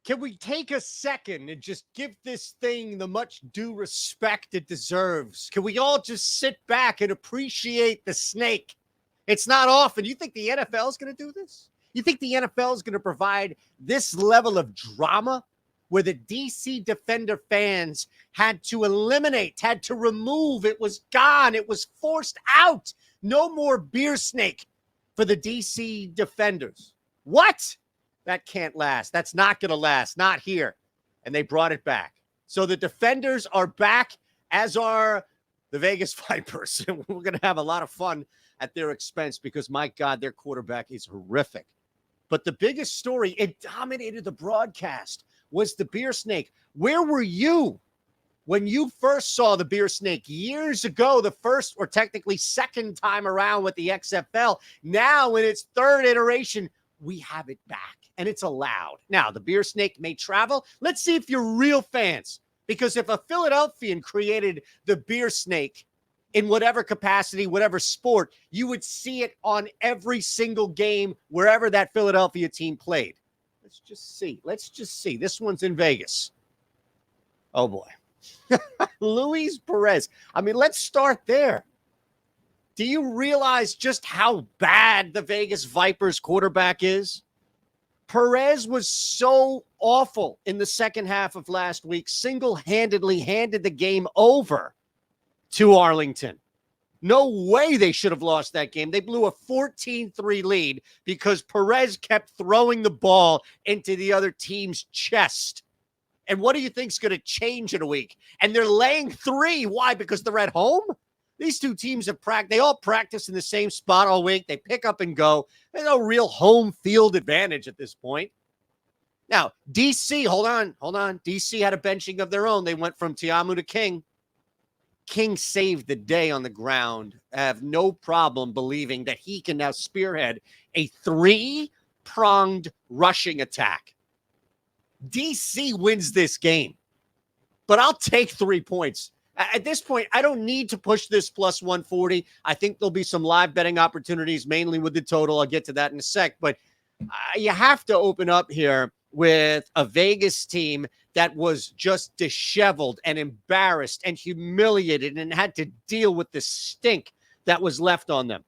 Can we take a second and just give this thing the much due respect it deserves? Can we all just sit back and appreciate the snake? It's not often. You think the NFL is going to do this? You think the NFL is going to provide this level of drama where the DC Defender fans had to eliminate, had to remove, it was gone, it was forced out. No more beer snake for the DC Defenders. What? That can't last. That's not going to last. Not here. And they brought it back. So the Defenders are back, as are the Vegas Vipers. And we're going to have a lot of fun at their expense because, my God, their quarterback is horrific. But the biggest story, it dominated the broadcast, was the beer snake. Where were you when you first saw the beer snake years ago, the first or technically second time around with the XFL? Now in its third iteration, we have it back and it's allowed. Now, the beer snake may travel. Let's see if you're real fans, because if a Philadelphian created the beer snake in whatever capacity, whatever sport, you would see it on every single game wherever that Philadelphia team played. Let's just see. Let's just see. This one's in Vegas. Oh, boy. Luis Perez. I mean, let's start there. Do you realize just how bad the Vegas Vipers quarterback is? Perez was so awful in the second half of last week, single-handedly handed the game over to Arlington. No way they should have lost that game. They blew a 14-3 lead because Perez kept throwing the ball into the other team's chest. And what do you think's going to change in a week? And they're laying 3. Why? Because they're at home? These two teams have practiced. They all practice in the same spot all week. They pick up and go. There's no real home field advantage at this point. Now, DC, hold on. DC had a benching of their own. They went from Tiamu to King. King saved the day on the ground. I have no problem believing that he can now spearhead a 3-pronged rushing attack. DC wins this game, but I'll take 3 points. At this point, I don't need to push this plus 140. I think there'll be some live betting opportunities, mainly with the total. I'll get to that in a sec, but you have to open up here with a Vegas team that was just disheveled and embarrassed and humiliated and had to deal with the stink that was left on them.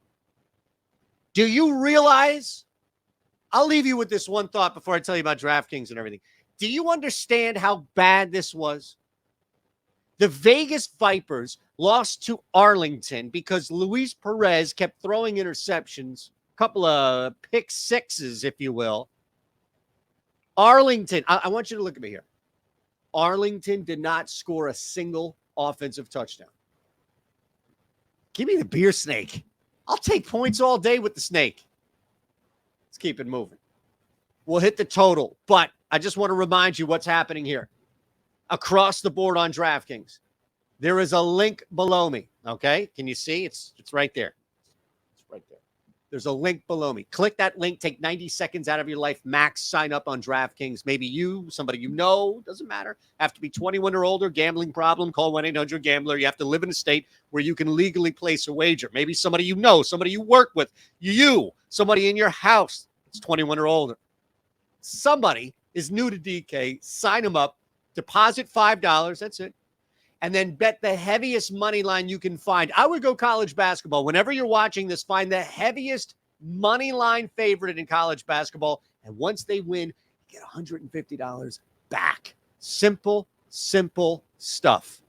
Do you realize? I'll leave you with this one thought before I tell you about DraftKings and everything. Do you understand how bad this was? The Vegas Vipers lost to Arlington because Luis Perez kept throwing interceptions, a couple of pick sixes, if you will. Arlington, I want you to look at me here. Arlington did not score a single offensive touchdown. Give me the beer snake. I'll take points all day with the snake. Let's keep it moving. We'll hit the total, but I just want to remind you what's happening here. Across the board on DraftKings, there is a link below me, okay? Can you see? It's right there. It's right there. There's a link below me. Click that link. Take 90 seconds out of your life max. Sign up on DraftKings. Maybe you, somebody you know, doesn't matter. Have to be 21 or older. Gambling problem, call 1-800-GAMBLER. You have to live in a state where you can legally place a wager. Maybe somebody you know, somebody you work with, somebody in your house that's 21 or older. Somebody is new to DK. Sign them up. Deposit $5. That's it. And then bet the heaviest money line you can find. I would go college basketball. Whenever you're watching this, find the heaviest money line favorite in college basketball. And once they win, you get $150 back. Simple stuff.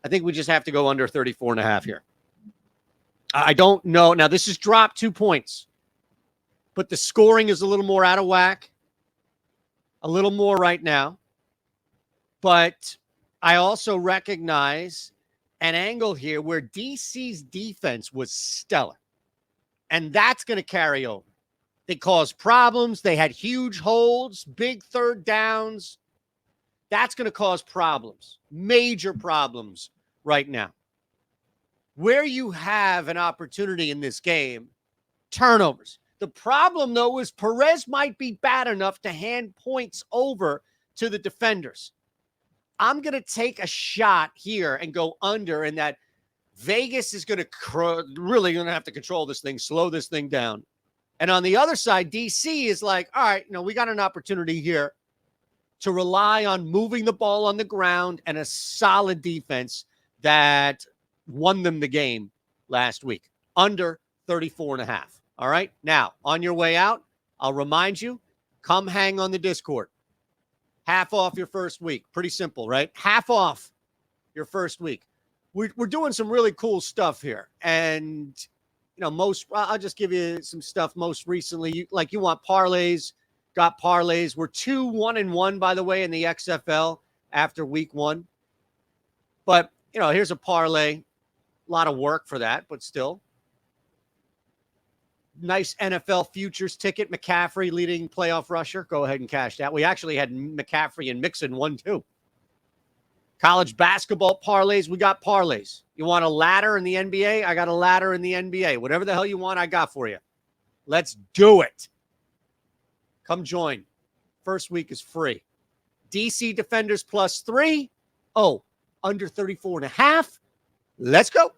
I think we just have to go under 34.5 here. I don't know. Now, this has dropped 2 points. But the scoring is a little more out of whack. A little more right now. But I also recognize an angle here where DC's defense was stellar. And that's going to carry over. They caused problems. They had huge holds, big third downs. That's going to cause problems, major problems right now. Where you have an opportunity in this game, turnovers. The problem, though, is Perez might be bad enough to hand points over to the defenders. I'm going to take a shot here and go under, and that Vegas is going to really going to have to control this thing, slow this thing down. And on the other side, DC is like, all right, we got an opportunity here. to rely on moving the ball on the ground and a solid defense that won them the game last week. Under 34.5. All right. Now, on your way out, I'll remind you, come hang on the Discord. Half off your first week. Pretty simple, right? Half off your first week. We're doing some really cool stuff here. And, I'll just give you some stuff most recently. You want parlays, got parlays. We're 2-1-1, by the way, in the XFL after week 1. But, here's a parlay. A lot of work for that, but still. Nice NFL futures ticket. McCaffrey leading playoff rusher. Go ahead and cash that. We actually had McCaffrey and Mixon 1-2. College basketball parlays. We got parlays. You want a ladder in the NBA? I got a ladder in the NBA. Whatever the hell you want, I got for you. Let's do it. Come join. First week is free. DC Defenders +3. Oh, under 34.5. Let's go.